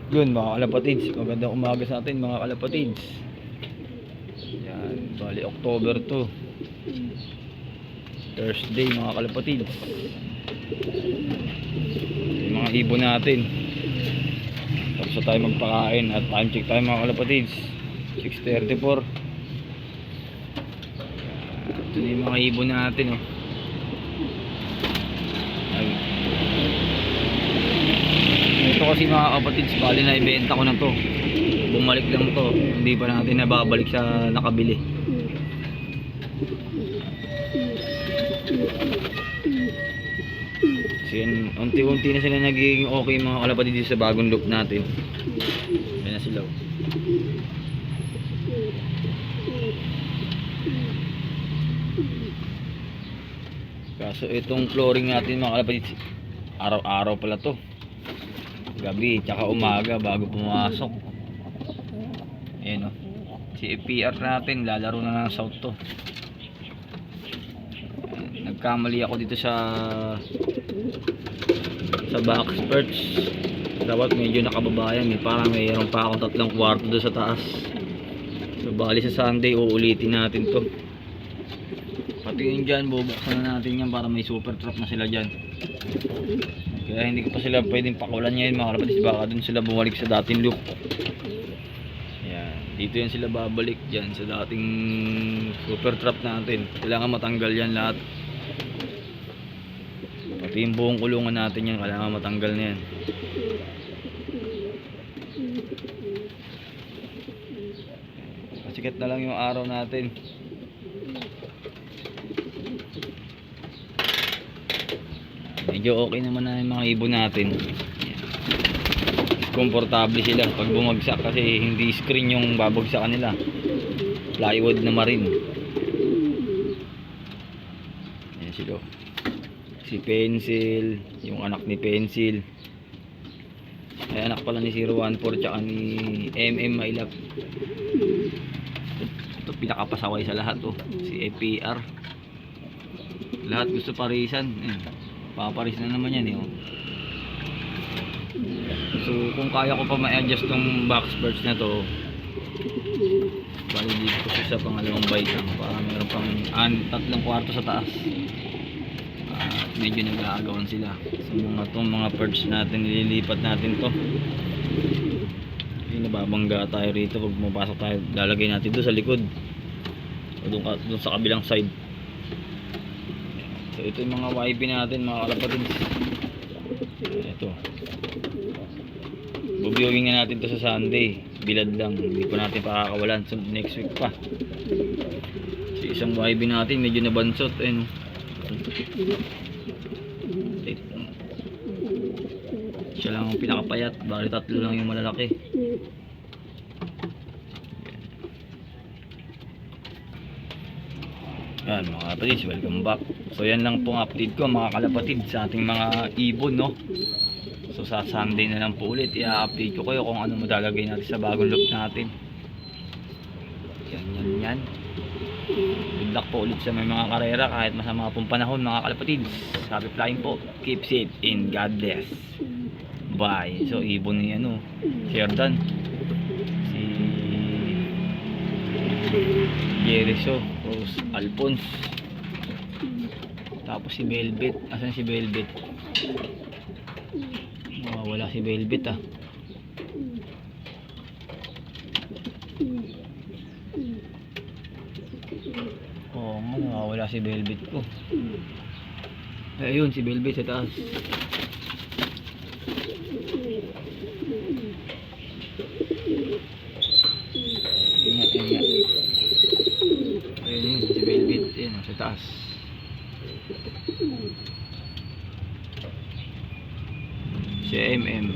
Yun mga kalapatids, magandang umaga sa atin mga kalapatids. Yan, bali October 2, Thursday mga kalapatids. Yung mga ibon natin. Tapos na tayo magpakain at time check tayo mga kalapatids, 6:34. Ito na yung mga ibon natin oh. Ito kasi mga kapatids, bali na ibenta ko na to. Bumalik lang to, hindi pa natin nababalik sa nakabili. Kasi unti-unti na sila nagiging okay mga kalapatids sa bagong loop natin. Ayan na sila. Kaso itong flooring natin mga kalapatids, araw-araw pala to. Gabi tsaka umaga bago pumasok. Ayan o, si APR natin lalaro na ng south to. Nagkamali ako dito sa box perch. Dapat medyo nakababayan eh, parang mayroon pa akong 3 kwarto doon sa taas. So bali sa Sunday uulitin natin to. Pati yun dyan, bubuksan na natin yan para may super trap na sila dyan. Kaya hindi ko pa sila pwedeng pakulan ngayon mga kalapatids, baka dun sila bumalik sa dating loop. Ayan, dito yan sila babalik dyan sa dating super trap natin. Kailangan matanggal yan lahat. Pati yung buong kulungan natin yan, kailangan matanggal na yan. Pasikat na lang yung araw natin. Medyo okay naman na yung mga ibon natin. Komportable sila pag bumagsak kasi hindi screen yung babagsakan nila, plywood na marin. Ayan sila, si Pencil, yung anak ni Pencil, ay anak pala ni 014 tsaka ni Mailap. Ito pinakapasaway sa lahat oh, si APR. Lahat gusto parisan. Paparis na naman yan eh oh. So kung kaya ko pa ma-adjust tong box perch na to, bali dito ko sa pangalawang bite lang para meron pang 3 kwarto sa taas. Medyo nag-aagawan sila. So mga perch natin, nililipat natin to. Yung nababangga tayo rito pag mapasok tayo, lalagay natin doon sa likod o doon sa kabilang side. So ito yung mga YB natin mga kalapatids. Ito, bubiewing na natin to sa Sunday. Bilad lang, hindi pa natin pakakawalan. So next week pa. So isang YB natin medyo nabansot eh, no? Siya lang ang pinakapayat, bali 3 lang yung malalaki. Yan mga kalapatids, welcome back. So yan lang pong update ko mga kalapatids sa ating mga ibon, no? So sa Sunday na lang po ulit i-update ko kayo kung ano madalagay natin sa bagong loop natin. Yan. Good luck po ulit sa may mga karera kahit masama pong panahon mga kalapatids. Happy flying po, keep safe and God bless. Bye. So ibon ni ano, Sheridan, si Jericho, Rose Alphonse, tapos si Velvet. Asan si Velvet? Wala si Velvet ah. Oo nga, wala si Velvet ko. Ayun si Velvet sa taas. Ayun si Velvet, ayun sa taas. Si MM.